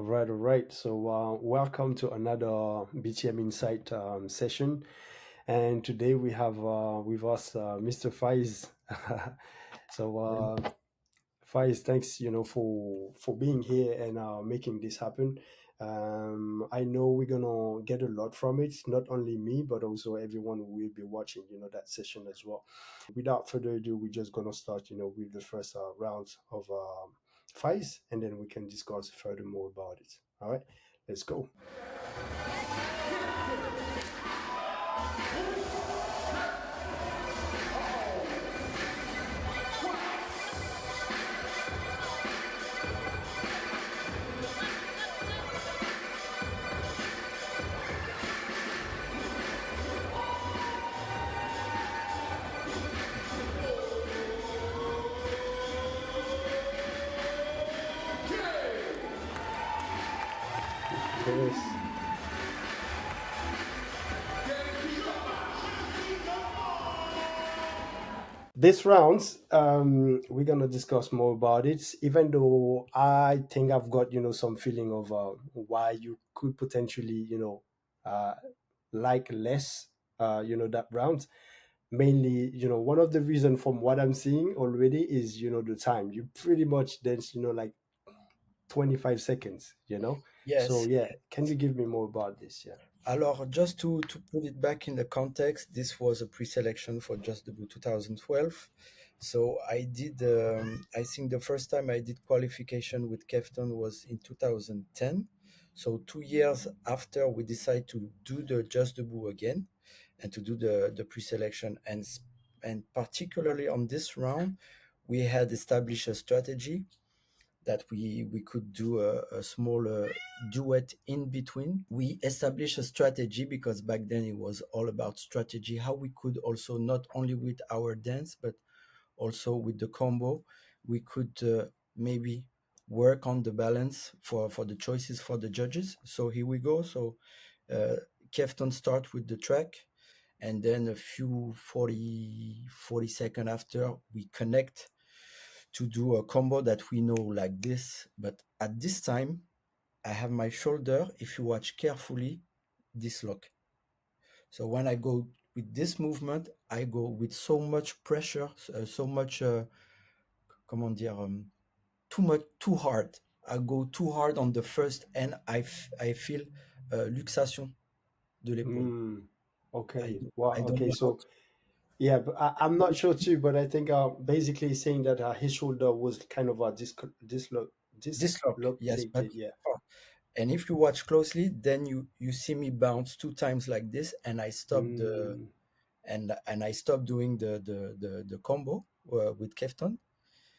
All right. So, welcome to another BTM Insight session. And today we have with us Mr. Faiz. so, Faiz, thanks, for being here and making this happen. I know we're gonna get a lot from it, not only me, but also everyone who will be watching, that session as well. Without further ado, we're just gonna start, with the first round of Faiz, and then we can discuss further more about it. All right, let's go. Yes. This rounds, we're gonna discuss more about it. Even though I think I've got some feeling of why you could potentially uh, like less that round. Mainly, one of the reason from what I'm seeing already is the time. You pretty much dance like 25 seconds. So Yes. yeah, can you give me more about this? Yeah. Alors, just to put it back in the context, this was a pre-selection for Just Debout 2012. So I think the first time I did qualification with Kefton was in 2010. So 2 years after we decided to do the Just Debout again and to do the pre-selection. And particularly on this round, we had established a strategy that we could do a small duet in between. We established a strategy because back then it was all about strategy, how we could also not only with our dance but also with the combo, we could maybe work on the balance for the choices for the judges. So here we go. So uh, Kefton start with the track, and then a few 40 seconds after we connect to do a combo that we know like this. But at this time, I have my shoulder, if you watch carefully, dislock. So when I go with this movement, I go with so much pressure, so much, comment dire, too much, too hard. I go too hard on the first, and I feel luxation de l'épaule. Mm, I, okay. do, I Wow. don't Okay. know how So yeah, but I'm not sure too. But I think basically saying that his shoulder was kind of dislock. Yes, but dislocated. Yeah. and if you watch closely, then you see me bounce two times like this, and I stop the Mm, and I stopped doing the combo with Kefton.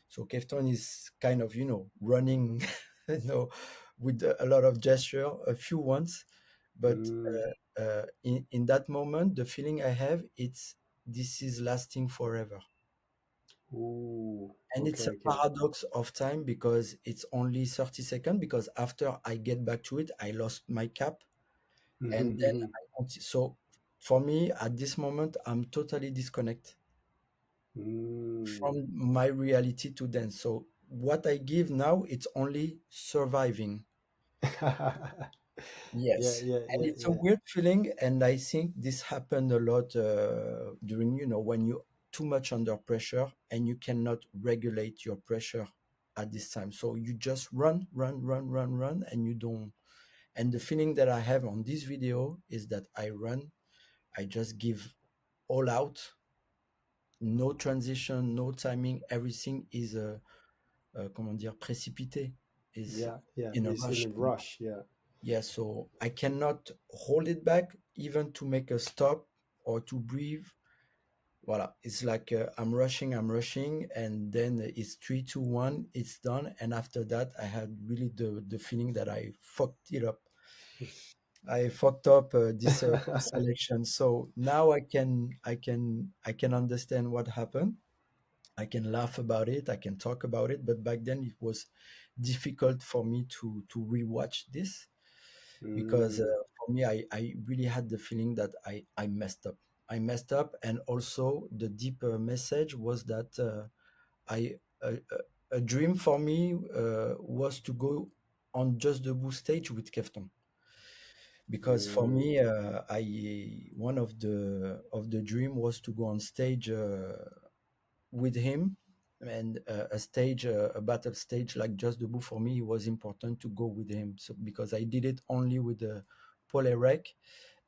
So Kefton is kind of running, you know, with a lot of gesture, a few ones, but mm. in that moment, the feeling I have, it's this is lasting forever. Ooh. And it's a Okay. Okay. paradox of time because it's only 30 seconds because after I get back to it, I lost my cap, and Mm-hmm, then mm-hmm. so for me at this moment I'm totally disconnected Mm. from my reality to dance. So what I give now, it's only surviving. Yeah. Yes, Yeah. and Yeah. it's a Yeah. weird feeling, and I think this happened a lot during when you too much under pressure and you cannot regulate your pressure at this time. So you just run, run, run, run, run, and you don't. And the feeling that I have on this video is that I run, I just give all out, no transition, no timing. Everything is comment dire, précipité, is Yeah. Yeah. in a It's in rush. a rush. Yeah. Yeah, so I cannot hold it back even to make a stop or to breathe. Voila, it's like I'm rushing, and then it's 3, 2, 1, it's done. And after that, I had really the feeling that I fucked it up. I fucked up this selection. So now I can understand what happened. I can laugh about it. I can talk about it. But back then, it was difficult for me to rewatch this because Mm. for me, I really had the feeling that I messed up. I messed up, and also the deeper message was that I a dream for me was to go on Just Debout stage with Kefton, because for Mm, me, I one of the dream was to go on stage with him, and a stage, a battle stage like Just Debout, for me it was important to go with him. So because I did it only with Paul Eric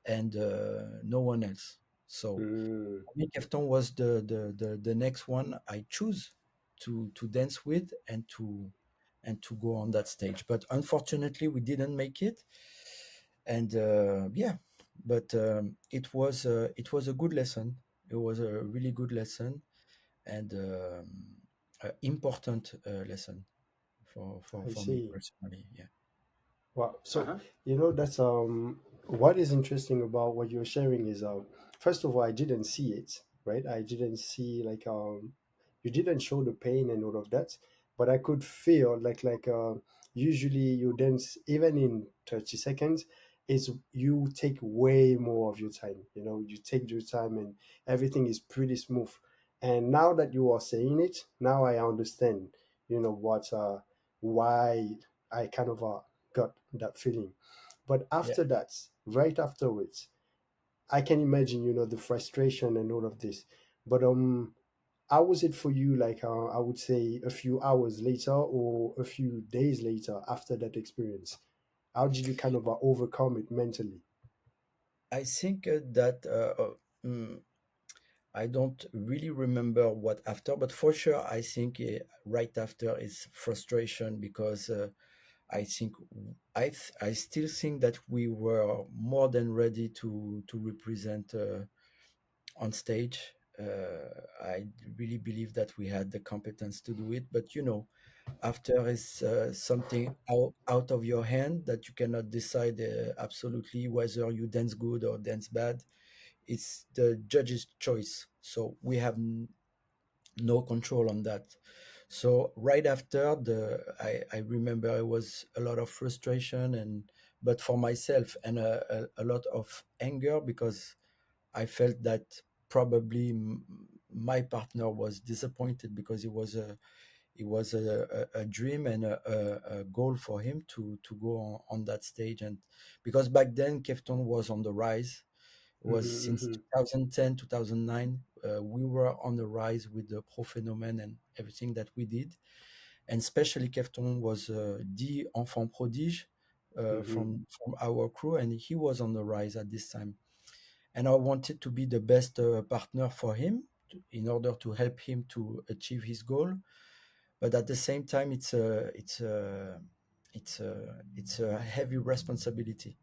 and no one else. So mm, for me, Kefton was the next one I choose to dance with and to go on that stage. But unfortunately, we didn't make it. And yeah, but it was a good lesson. It was a really good lesson, and important lesson I for me see. personally. Yeah, Wow. So, Uh-huh. that's what is interesting about what you're sharing is first of all, I didn't see it, right? I didn't see like you didn't show the pain and all of that, but I could feel like usually you dance even in 30 seconds, is you take way more of your time. You take your time and everything is pretty smooth. And now that you are saying it, now I understand, what why I kind of got that feeling. But yeah. after that, right afterwards, I can imagine, the frustration and all of this. But how was it for you? Like I would say a few hours later or a few days later after that experience. How did you kind of overcome it mentally? I think that I don't really remember what after, but for sure, I think right after is frustration, because I think I still think that we were more than ready to represent on stage. I really believe that we had the competence to do it, but after is something out of your hand that you cannot decide absolutely whether you dance good or dance bad. It's the judge's choice, so we have no control on that. So right after I remember it was a lot of frustration, and but for myself, and a lot of anger, because I felt that probably my partner was disappointed, because it was a dream and a goal for him to go on that stage. And because back then Kefton was on the rise, it was Mm-hmm, since mm-hmm, 2010 2009, we were on the rise with the Pro Phénomène and everything that we did. And especially Kefton was the enfant prodige mm-hmm, from our crew, and he was on the rise at this time. And I wanted to be the best partner for him, in order to help him to achieve his goal. But at the same time, it's a heavy responsibility,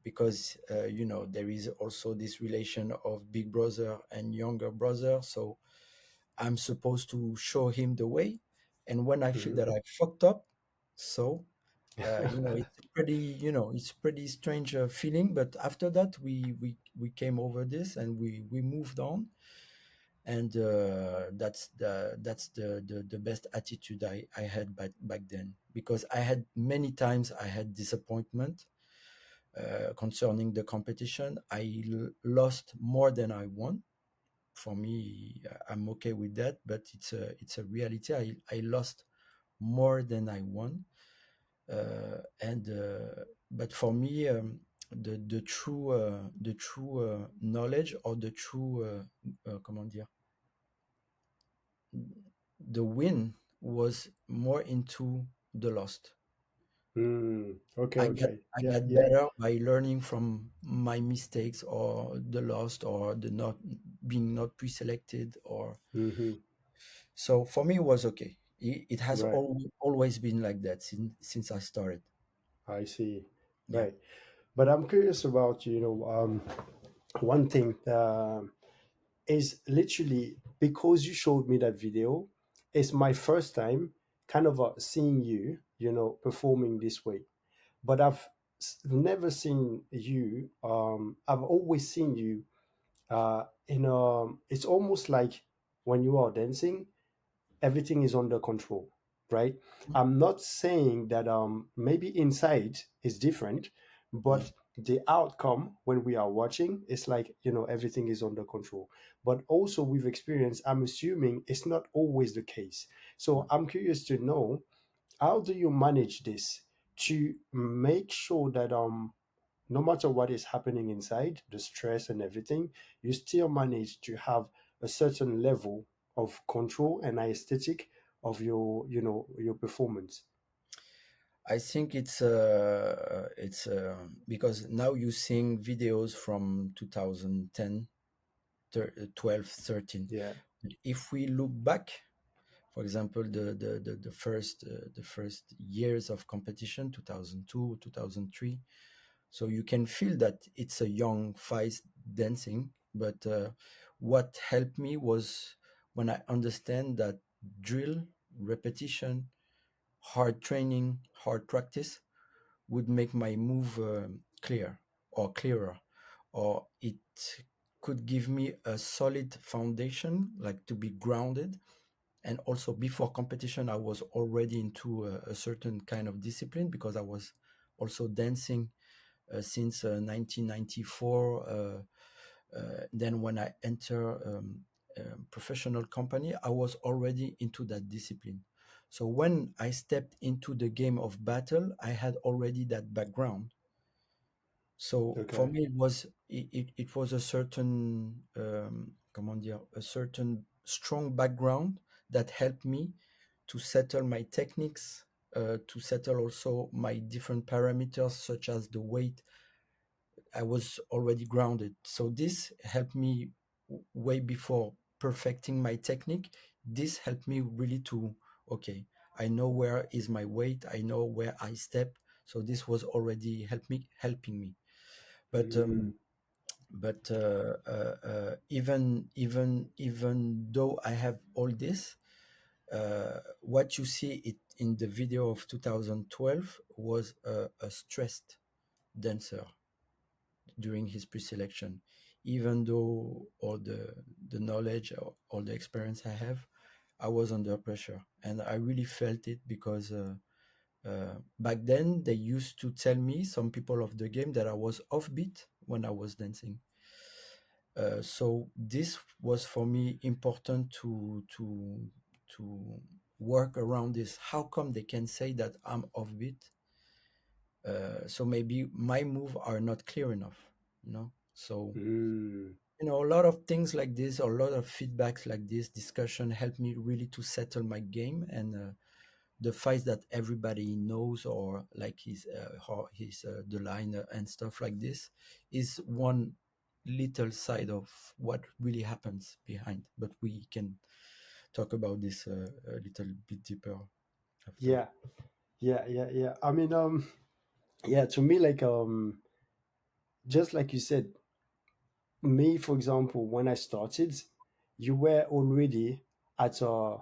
because there is also this relation of big brother and younger brother. So I'm supposed to show him the way, and when I feel mm-hmm. that I fucked up, so it's pretty strange feeling. But after that, we came over this, and we moved on. And that's the best attitude I had back then, because I had many times I had disappointment concerning the competition. I lost more than I won. For me, I'm okay with that, but it's a reality. I lost more than I won. And But for me, the true knowledge, or the true comment dire, the win was more into the lost. Mm, okay, I got okay. I Yeah, got yeah. better by learning from my mistakes, or the lost, or the not being not pre-selected. Or Mm-hmm. so for me, it was okay. It has Right. always been like that since I started. I see. Yeah, Right. But I'm curious about, one thing. Is literally because you showed me that video. It's my first time kind of seeing you, performing this way. But I've never seen you. I've always seen you. It's almost like when you are dancing, everything is under control, right? I'm not saying that maybe inside is different, yeah, but the outcome when we are watching is like, everything is under control. But also with experience, I'm assuming it's not always the case. So I'm curious to know, how do you manage this? to make sure that no matter what is happening inside, the stress and everything, you still manage to have a certain level of control and aesthetic of your, your performance. I think it's because now you seeing videos from 2010, 12, 13. Yeah. If we look back, for example, the first years of competition, 2002, 2003. So you can feel that it's a young Physs dancing. But what helped me was when I understand that drill, repetition, hard training, hard practice would make my move clear or clearer, or it could give me a solid foundation, like to be grounded. And also before competition, I was already into a certain kind of discipline because I was also dancing since 1994. Then when I enter professional company, I was already into that discipline. So when I stepped into the game of battle, I had already that background. So for Okay. me, it was a certain comment dire, a certain strong background that helped me to settle my techniques, to settle also my different parameters such as the weight. I was already grounded. So this helped me way before perfecting my technique. This helped me really to, okay, I know where is my weight, I know where I step. So this was already helping me. But Mm, even though I have all this, what you see it in the video of 2012 was a stressed dancer during his pre-selection. Even though all the knowledge or all the experience I have, I was under pressure, and I really felt it because back then they used to tell me, some people of the game, that I was offbeat when I was dancing. So this was for me important to work around this. How come they can say that I'm offbeat? So maybe my move are not clear enough, you know. So mm, a lot of things like this, or a lot of feedbacks like this, discussion helped me really to settle my game. And the fights that everybody knows, or like his the line and stuff like this, is one little side of what really happens behind. But we can talk about this a little bit deeper after. yeah, yeah. I mean, yeah, to me, like, just like you said, me, for example, when I started, you were already at a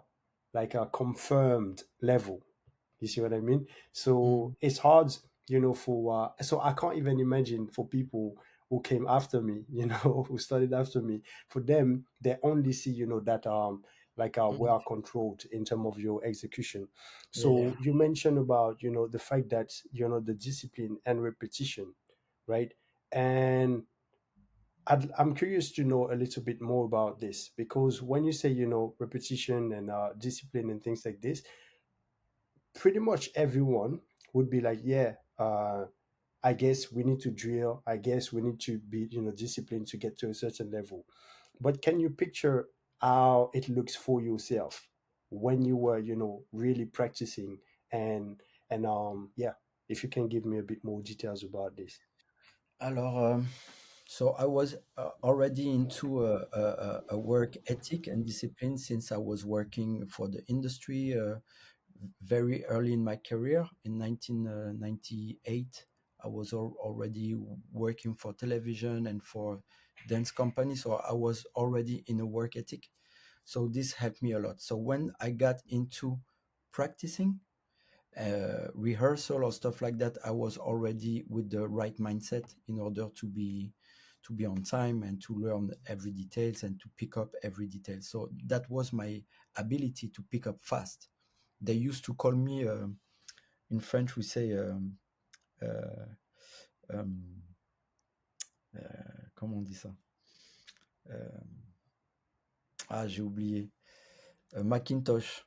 like a confirmed level. You see what I mean? Mm. So it's hard, for so I can't even imagine for people who came after me, who started after me. For them, they only see, that like Mm. well controlled in terms of your execution. Yeah, yeah. So you mentioned about, the fact that, the discipline and repetition, right? And I'm curious to know a little bit more about this because when you say, repetition and discipline and things like this, pretty much everyone would be like, yeah, I guess we need to drill. I guess we need to be, disciplined to get to a certain level. But can you picture how it looks for yourself when you were, really practicing and yeah, if you can give me a bit more details about this. Alors, so I was already into a work ethic and discipline since I was working for the industry very early in my career. In 1998, I was already working for television and for dance company, so I was already in a work ethic. So this helped me a lot. So when I got into practicing, rehearsal or stuff like that, I was already with the right mindset in order to be on time and to learn every details and to pick up every detail. So that was my ability to pick up fast. They used to call me in French we say uh, um, comment on dit ça? J'ai oublié. Macintosh.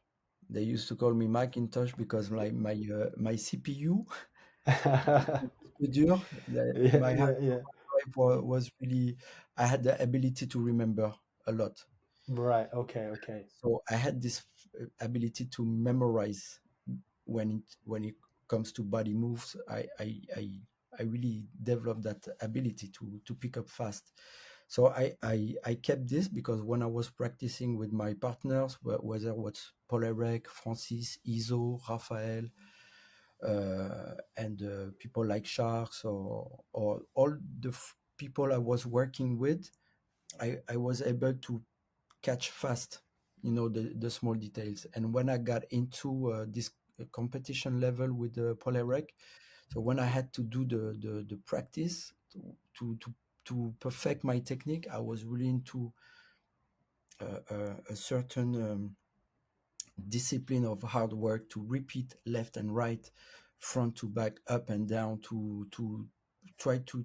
They used to call me Macintosh because my CPU dur. Yeah, My hard yeah, yeah. drive was really, I had the ability to remember a lot. Right. Okay. Okay. So I had this ability to memorize when it comes to body moves. I really developed that ability to pick up fast. So I kept this because when I was practicing with my partners, whether it was Paul Eric, Francis, Iso, Raphael, and people like Sharks, or all the people I was working with, I was able to catch fast, the small details. And when I got into this competition level with the Polarec, so when I had to do the practice to perfect my technique, I was really into a certain discipline of hard work to repeat left and right, front to back, up and down, to try to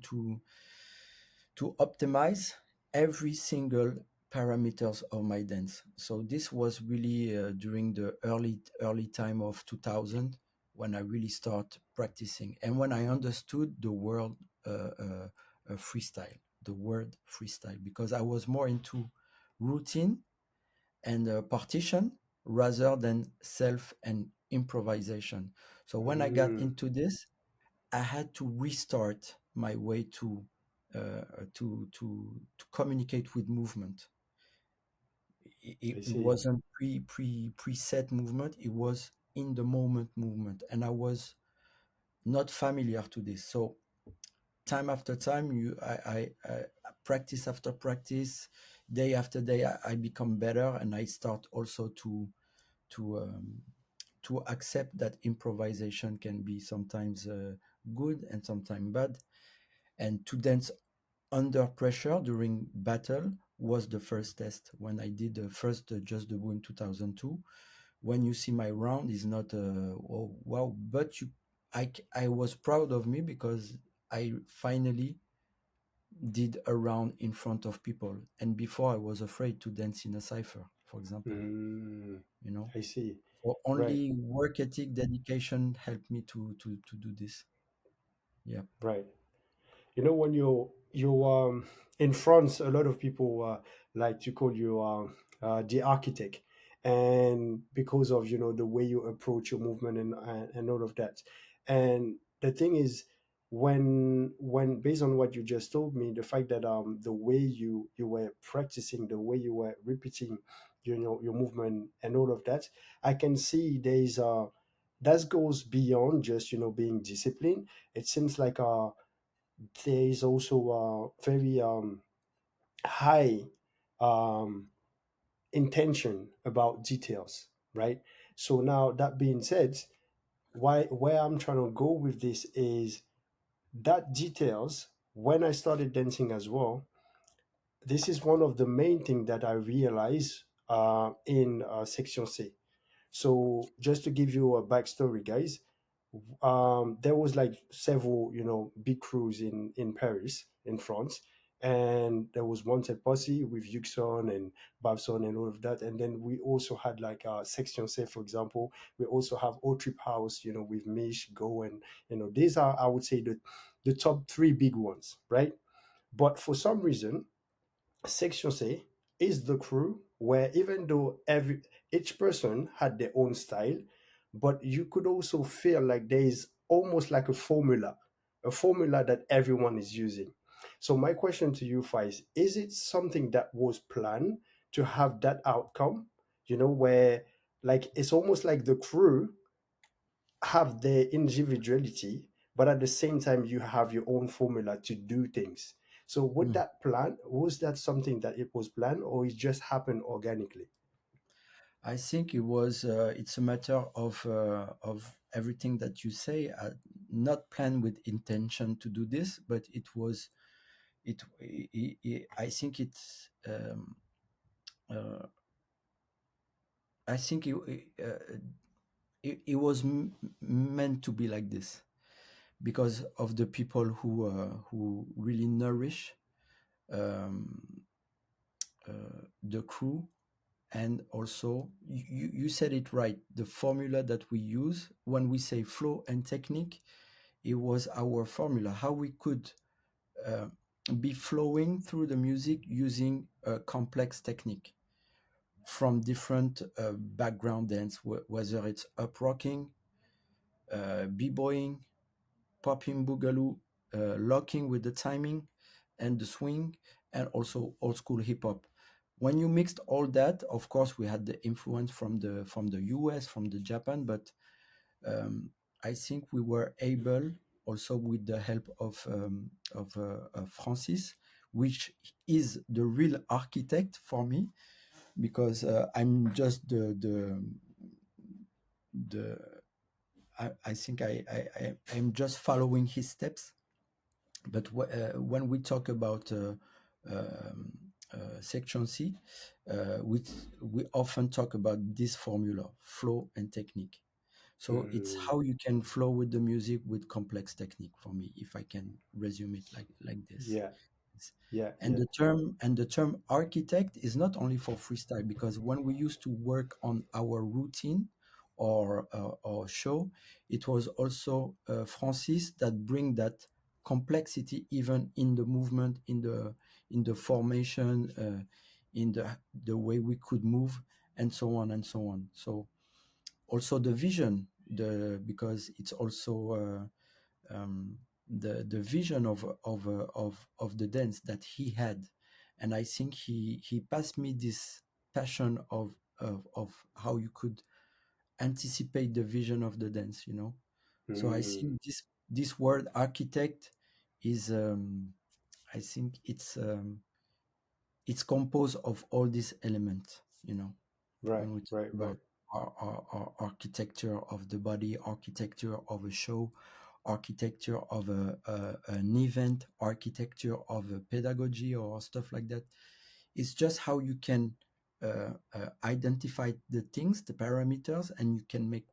optimize every single parameters of my dance. So this was really during the early time of 2000 when I really start practicing and when I understood the word freestyle, the word freestyle, because I was more into routine and partition rather than self and improvisation. So when I got Mm, into this, I had to restart my way to communicate with movement. I It see. wasn't preset movement. It was in the moment movement, and I was not familiar to this. So time after time, I practice after practice, day after day, I become better, and I start also to um, to accept that improvisation can be sometimes good and sometimes bad, and to dance under pressure during battle was the first test when I did the first Just the Boo in 2002. When you see my round is not oh, wow, but I was proud of me because I finally did a round in front of people, and before I was afraid to dance in a cipher, for example. Mm, You know, I see. so Right. only work ethic, dedication helped me to do this. Yeah. Right. You know, when you in France, a lot of people like to call you the architect, and because of the way you approach your movement and all of that. And the thing is, when based on what you just told me, the fact that the way you were practicing, the way you were repeating, your movement and all of that, I can see there's that goes beyond just being disciplined. It seems like there is also a very high um, intention about details, right? So now that being said, why where I'm trying to go with this is that details. When I started dancing as well, this is one of the main things that I realized in Section C. So just to give you a backstory, guys, there was like several, big crews in Paris, in France, and there was Wanted Posse with Yuxon and Babson and all of that, and then we also had like Section C, for example. We also have O Trip House, with Mish, Go, and these are, I would say, the top three big ones, right? But for some reason, Section C is the crew where even though each person had their own style, but you could also feel like there is almost like a formula that everyone is using. So my question to you, Faiz, is it something that was planned to have that outcome? Where like it's almost like the crew have their individuality, but at the same time you have your own formula to do things. So would Mm. that plan was that something that it was planned or it just happened organically? I think it's a matter of everything that you say, not planned with intention to do this, but I think uh, it was meant to be like this because of the people who really nourish um, the crew. And also, you said it right. The formula that we use when we say flow and technique it was our formula, how we could uh, be flowing through the music using a complex technique from different background dance, whether it's up rocking, b-boying, popping boogaloo, locking with the timing and the swing, and also old school hip hop. When you mixed all that, of course, we had the influence from the US, from the Japan, but um, I think we were able, also with the help of Francis, which is the real architect for me, because I'm just the I think I'm just following his steps. But when we talk about um, section C, we often talk about this formula: flow and technique. So it's Mm, how you can flow with the music with complex technique, for me, if I can resume it like this. yeah, Yes. yeah, And yeah. the term architect is not only for freestyle, because when we used to work on our routine or show, it was also Francis that bring that complexity even in the movement, in the formation, in the way we could move, and so on and so on. So also the vision, because it's also the vision of the dance that he had, and I think he passed me this passion of how you could anticipate the vision of the dance, so I Mm, think this word architect is, I think it's composed of all these elements, right, when we talk right, right. about our architecture of the body, architecture of a show, architecture of an event, architecture of a pedagogy or stuff like that. It's just how you can identify the things, the parameters, and you can make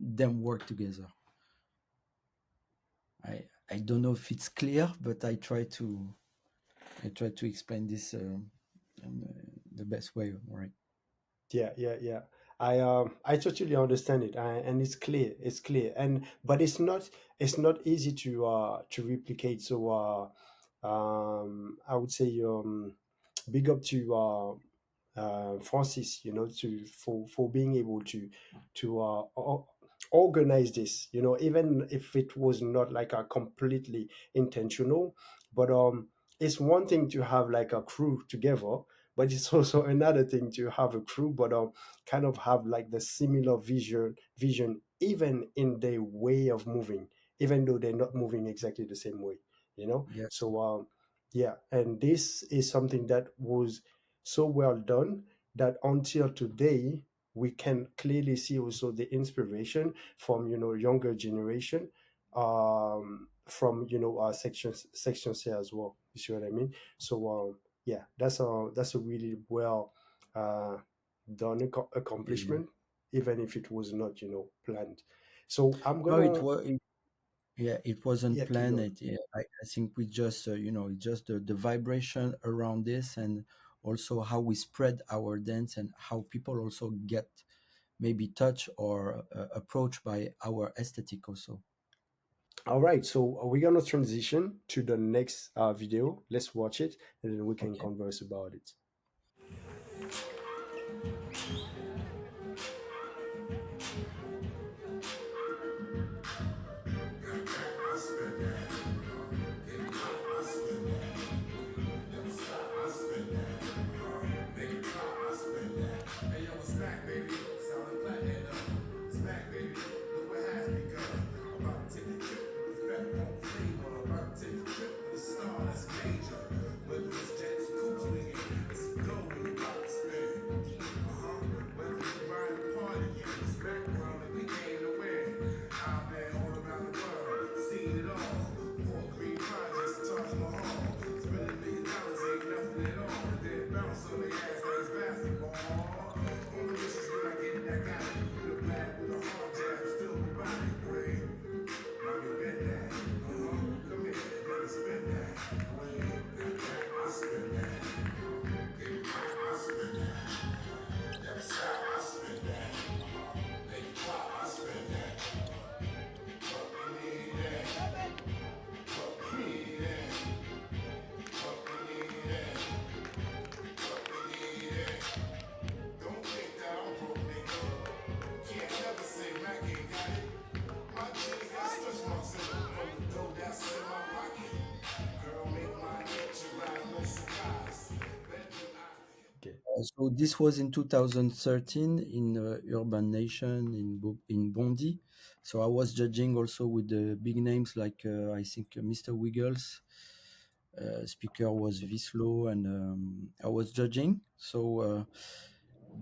them work together. I don't know if it's clear, but I try to explain this in the best way, right? Yeah, yeah, yeah. I totally understand it, and it's clear. It's clear, and but it's not easy to replicate. So I would say big up to Francis, to for being able to organize this. Even if it was not like a completely intentional, but it's one thing to have like a crew together, but it's also another thing to have a crew, but kind of have like the similar vision, even in their way of moving, even though they're not moving exactly the same way. Yes. So yeah, and this is something that was so well done that until today we can clearly see also the inspiration from younger generation, from sections here as well. You see what I mean? So yeah, that's a really well uh, done Yeah. accomplishment, even if it was not planned. So I'm No, it gonna was. Yeah, it wasn't yeah, keep planned. going. Yeah, I think we just, just the vibration around this, and also how we spread our dance, and how people also get maybe touched or approached by our aesthetic also. All right, so we're gonna transition to the next video. Let's watch it, and then we can Okay. converse about it. So this was in 2013 in Urban Nation in Bondy. So I was judging also with the big names like I think Mr. Wiggles. Speaker was Vislo, and I was judging. So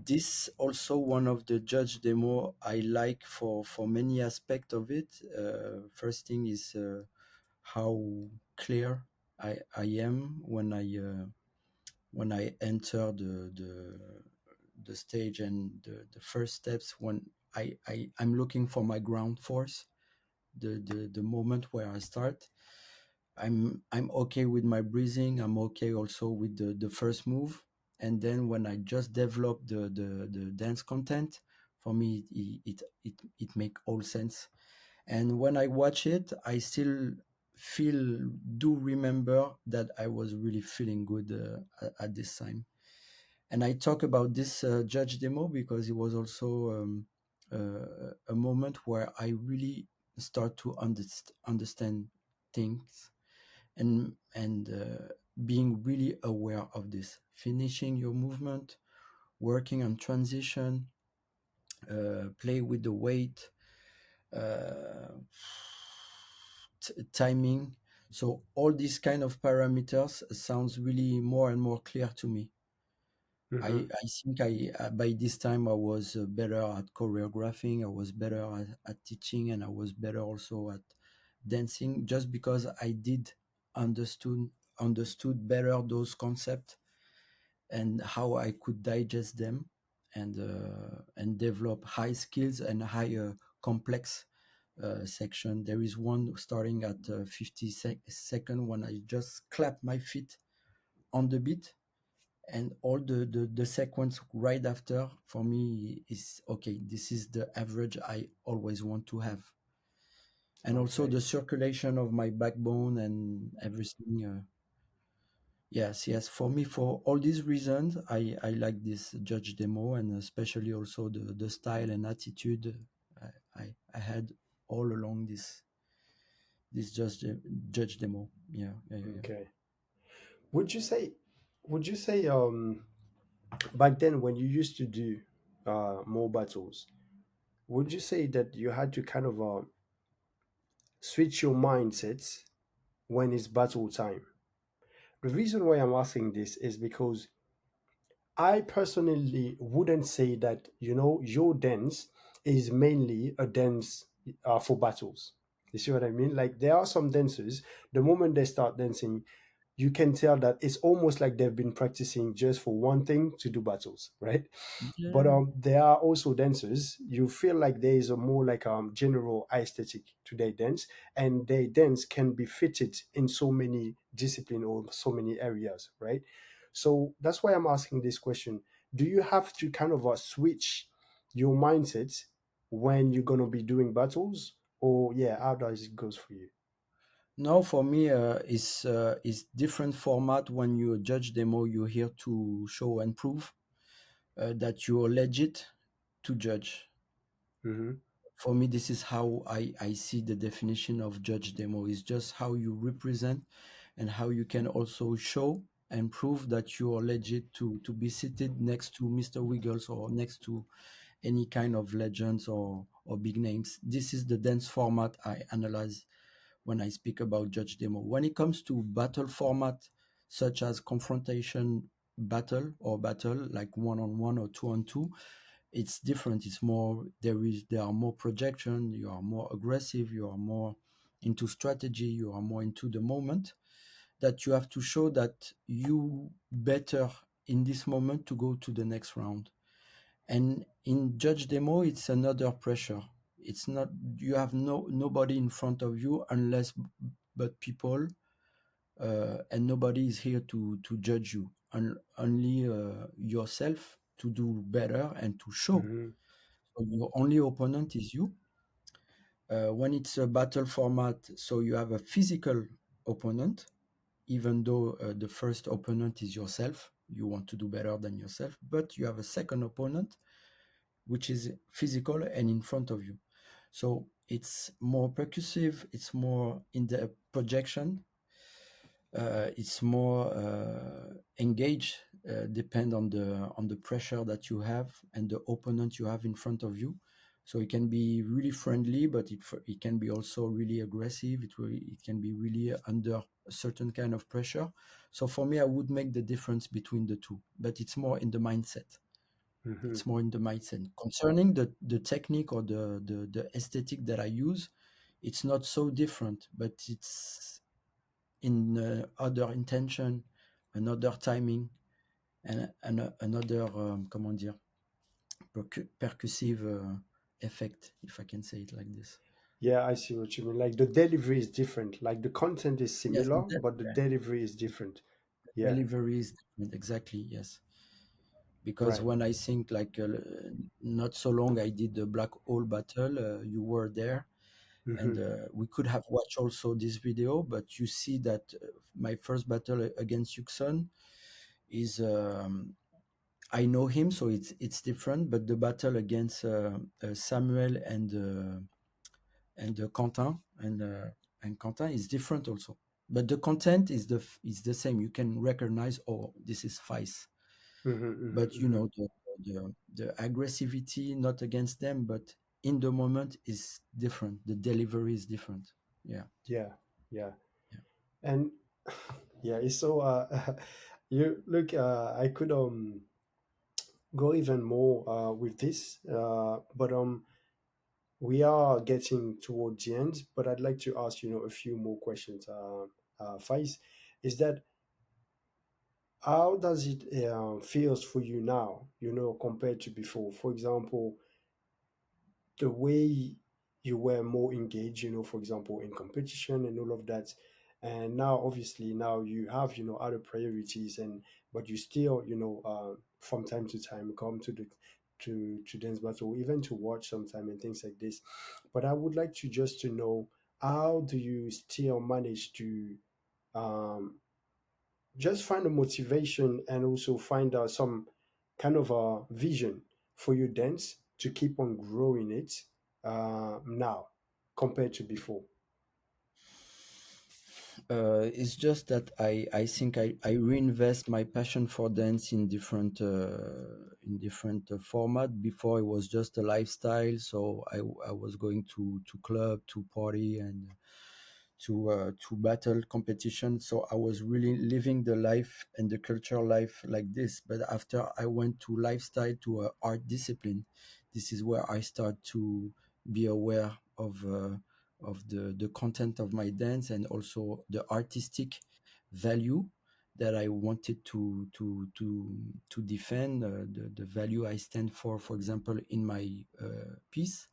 this also one of the judge demo I like for many aspect of it. First thing is how clear I am when I enter the stage, and the first steps when I'm looking for my ground force, the moment where I start. I'm okay with my breathing. I'm okay also with the first move. And then when I just develop the dance content, for me it make all sense. And when I watch it, I still do remember that I was really feeling good at this time. And I talk about this judge demo because it was also a moment where I really start to understand things, and being really aware of this, finishing your movement, working on transition, play with the weight, uh, timing. So all these kind of parameters sounds really more and more clear to me. Mm-hmm. I think by this time I was better at choreographing, I was better at teaching, and I was better also at dancing, just because I did understood understood better those concepts and how I could digest them, and develop high skills and higher complex section. There is one starting at 50 second when I just clap my feet on the beat, and all the sequence right after for me is okay. This is the average I always want to have, and also Okay. the circulation of my backbone and everything. Yes, yes. For me, for all these reasons, I like this judge demo, and especially also the style and attitude I had all along this judge demo. Yeah, yeah, yeah, yeah. Okay. Would you say, would you say, back then when you used to do more battles, would you say that you had to kind of switch your mindsets when it's battle time? The reason why I'm asking this is because I personally wouldn't say that, your dance is mainly a dance for battles. You see what I mean? Like, there are some dancers, the moment they start dancing, you can tell that it's almost like they've been practicing just for one thing, to do battles, right? But Yeah. there are also dancers. You feel like there is a more like general aesthetic to their dance, and their dance can be fitted in so many discipline or so many areas, right? So that's why I'm asking this question. Do you have to kind of switch your mindset when you're gonna be doing battles, or yeah, how does it goes for you? No, for me, is different format. When you judge demo, you're here to show and prove that you're legit to judge. Mm-hmm. For me, this is how I see the definition of judge demo, is just how you represent and how you can also show and prove that you are legit to be seated next to Mr. Wiggles or next to any kind of legends or big names. This is the dance format I analyze when I speak about judge demo. When it comes to battle format, such as confrontation battle or battle like one on one or two on two, it's different. It's more, there are more projection, you are more aggressive, you are more into strategy, you are more into the moment, that you have to show that you better in this moment to go to the next round. And in judge demo, it's another pressure. It's not, you have nobody in front of you unless but people, and nobody is here to judge you, only yourself to do better and to show. Mm-hmm. So your only opponent is you. When it's a battle format, so you have a physical opponent, even though the first opponent is yourself. You want to do better than yourself, but you have a second opponent, which is physical and in front of you. So it's more percussive, it's more in the projection, it's more engaged depend on the pressure that you have and the opponent you have in front of you. So it can be really friendly, but it can be also really aggressive. It can be really under a certain kind of pressure. So for me, I would make the difference between the two, but it's more in the mindset. Mm-hmm. It's more in the mindset. Concerning the technique or the aesthetic that I use, it's not so different, but it's in other intention, another timing, and another, comment dire, percussive effect, if I can say it like this. Yeah, I see what you mean. Like the delivery is different. Like the content is Yes, similar, but the delivery is different. Yeah, delivery is different. Exactly, yes. Because right. when I think like not so long, I did the black hole battle. You were there, and Mm-hmm. we could have watched also this video, but you see that my first battle against Yuxon is I know him, so it's different. But the battle against Samuel and and Quentin is different also. But the content is the same. You can recognize, oh, this is Physs. Mm-hmm. But Mm-hmm. Mm-hmm. the aggressivity, not against them, but in the moment is different. The delivery is different. Yeah, Yeah, yeah. yeah. And yeah, it's so you look, I could go even more with this, but we are getting towards the end, but I'd like to ask, a few more questions. Faiz, is that how does it feels for you now, compared to before? For example, the way you were more engaged, for example, in competition and all of that. And now, obviously, now you have, other priorities, and but you still, from time to time come to the to dance battle, even to watch sometime and things like this. But I would like to just to know, how do you still manage to um, just find a motivation and also find some kind of a vision for your dance to keep on growing it now compared to before. It's just that I think I reinvest my passion for dance in different format. Before it was just a lifestyle, so I was going to club, to party, and to battle competition. So I was really living the life and the cultural life like this. But after I went to lifestyle, to a art discipline, this is where I start to be aware of the content of my dance, and also the artistic value that I wanted to defend, the value I stand for example, in my piece,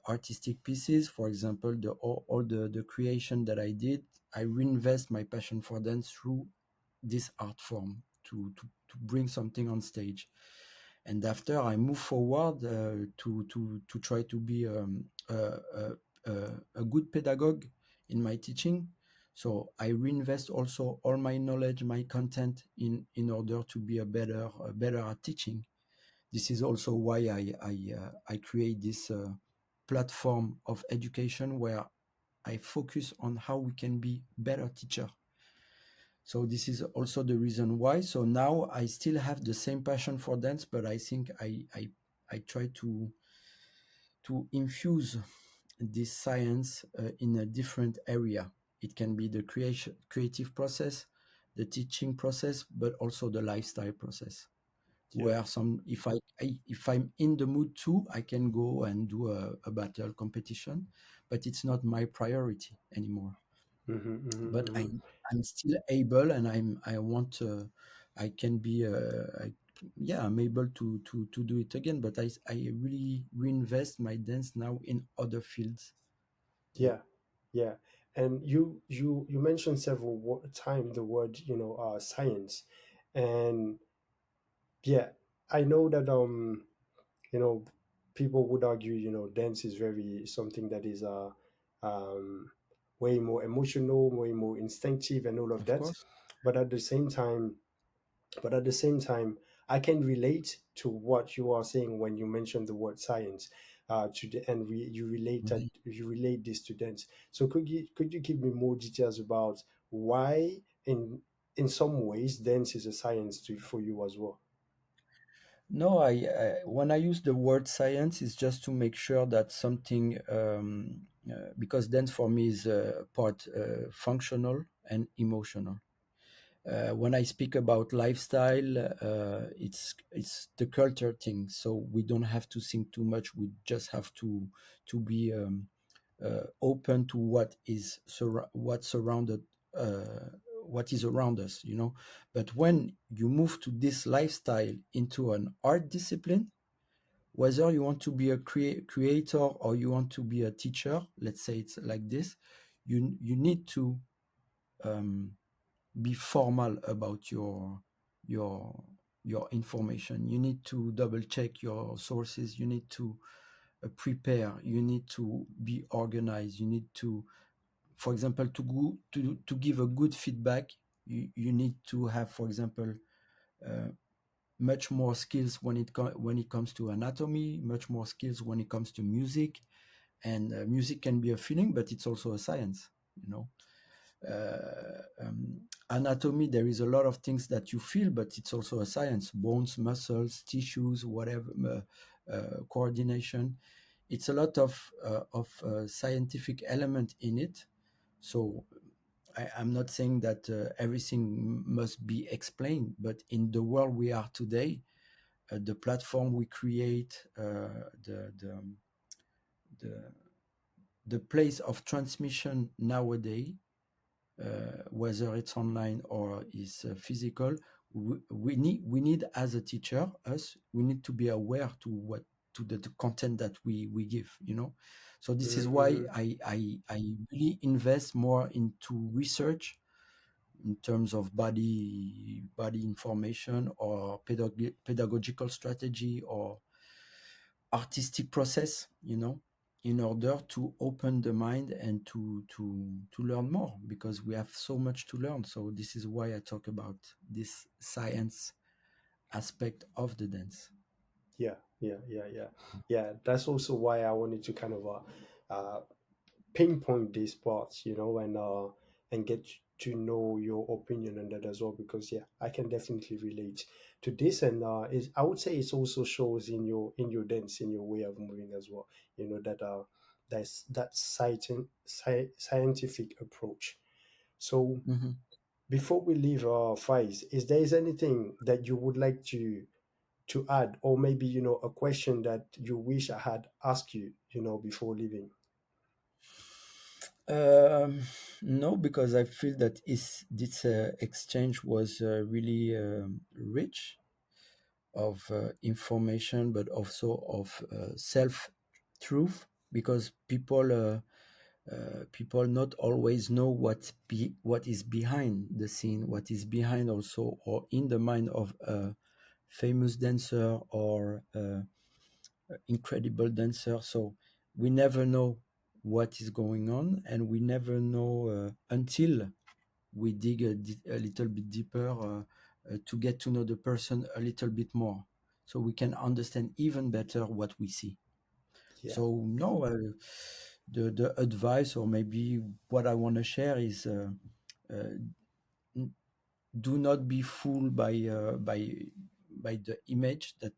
artistic pieces. For example, all the creation that I did, I reinvest my passion for dance through this art form to bring something on stage. And after I move forward to try to be a good pedagogue in my teaching. So I reinvest also all my knowledge, my content in order to be a better at teaching. This is also why I create this platform of education where I focus on how we can be better teacher. So this is also the reason why. So now I still have the same passion for dance, but I think I try to infuse this science in a different area. It can be the creative process, the teaching process, but also the lifestyle process. Yeah. Where some, if I'm in the mood too, I can go and do a battle competition, but it's not my priority anymore. Mm-hmm, mm-hmm, But mm-hmm. I'm still able, and I want I can be yeah, I'm able to do it again. But I really reinvest my dance now in other fields. Yeah, Yeah, yeah. And you mentioned several time the word, science, and yeah, I know that you know people would argue, dance is very something that is um way more emotional, way more instinctive and all of of that. course. But at the same time, I can relate to what you are saying when you mention the word science, and Mhm. you relate this to dance. So could you give me more details about why in in some ways dance is a science to, for you as well. No, I when I use the word science, it's just to make sure that something, because dance for me is part functional and emotional. When I speak about lifestyle, it's the culture thing. So we don't have to think too much. We just have to be open to what surrounded, what is around us. You know, but when you move to this lifestyle into an art discipline, whether you want to be a creator or you want to be a teacher, let's say it's like this, you need to um, be formal about your your information. You need to double check your sources. You need to prepare. You need to be organized. You need to, for example, to give a good feedback. You need to have, for example, uh, much more skills when it comes to anatomy, much more skills when it comes to music. And music can be a feeling, but it's also a science. You know, anatomy, there is a lot of things that you feel, but it's also a science: bones, muscles, tissues, whatever, coordination. It's a lot of scientific element in it. So I'm not saying that everything must be explained, but in the world we are today, the platform we create, the the place of transmission nowadays, whether it's online or is physical, we need as a teacher, us, we need to be aware to what to the content that we give. You know, so this is why Mm-hmm. I really invest more into research in terms of body information or pedagogical strategy or artistic process, you know, in order to open the mind and to learn more, because we have so much to learn. So this is why I talk about this science aspect of the dance. Yeah, yeah. That's also why I wanted to kind of pinpoint these parts, and get to know your opinion on that as well. Because yeah, I can definitely relate to this, and is I would say it also shows in your dance, in your way of moving as well. That that's that scientific approach. So Mhm. before we leave, Faiz, is there is anything that you would like to add, or maybe a question that you wish I had asked you, before leaving? Um, no, because I feel that this exchange was really rich of information, but also of self truth, because people not always know what is behind the scene, what is behind also or in the mind of a famous dancer or incredible dancer. So we never know what is going on, and we never know until we dig a little bit deeper to get to know the person a little bit more, so we can understand even better what we see. Yeah, So no, the advice, or maybe what I want to share is, uh, n- do not be fooled by the image that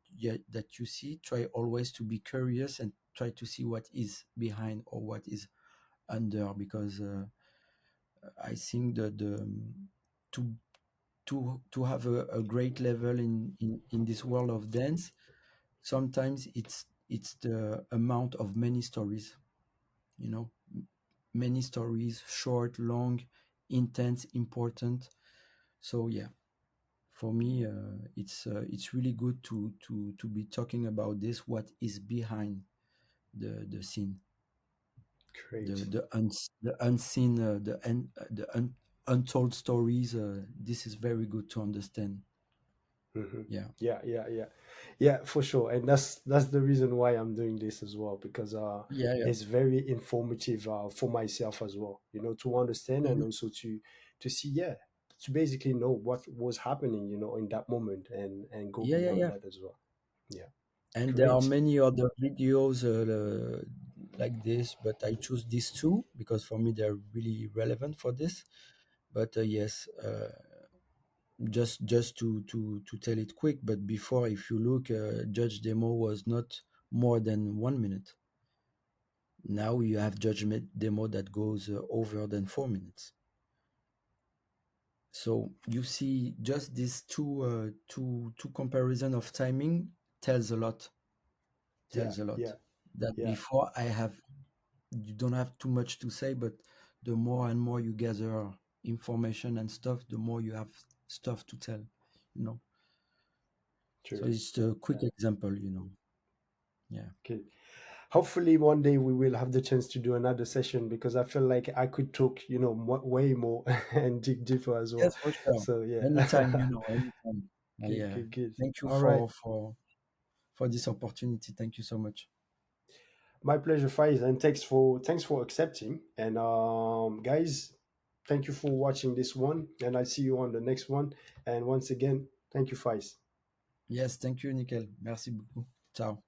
you see. Try always to be curious and try to see what is behind or what is under, because I think that to to have a great level in this world of dance, sometimes it's the amount of many stories, you know, many stories, short, long, intense, important. So yeah, for me, it's really good to be talking about this, what is behind the scene, great. the unseen, untold stories. This is very good to understand. Hmm. Yeah, Yeah, for sure. And that's the reason why I'm doing this as well, because yeah, yeah. it's very informative for myself as well, to understand, and Mhm. also to see, yeah, to basically know what was happening, in that moment, and go Yeah, yeah, beyond yeah. that as well. Yeah, And there are great. many other videos like this, but I choose these two because for me they're really relevant for this. But yes, Just to tell it quick, but before, if you look, judge demo was not more than 1 minute. Now you have judgment demo that goes over than 4 minutes. So you see, just these two comparison of timing tells a lot. Yeah, Tells a lot. yeah, That yeah. before, you don't have too much to say, but the more and more you gather information and stuff, the more you have stuff to tell. You know. So True. it's a quick Yeah. example. Yeah. Okay. Hopefully, one day we will have the chance to do another session because I feel like I could talk, way more and dig deeper as Yes, well. for sure. So yeah. Anytime, anytime. Good, Yeah. good, good. Thank you All right. for this opportunity. Thank you so much. My pleasure, Faiz, and thanks for accepting. And guys, thank you for watching this one, and I see you on the next one. And once again, thank you, Faiz. Yes, thank you, Nickel. Merci beaucoup. Ciao.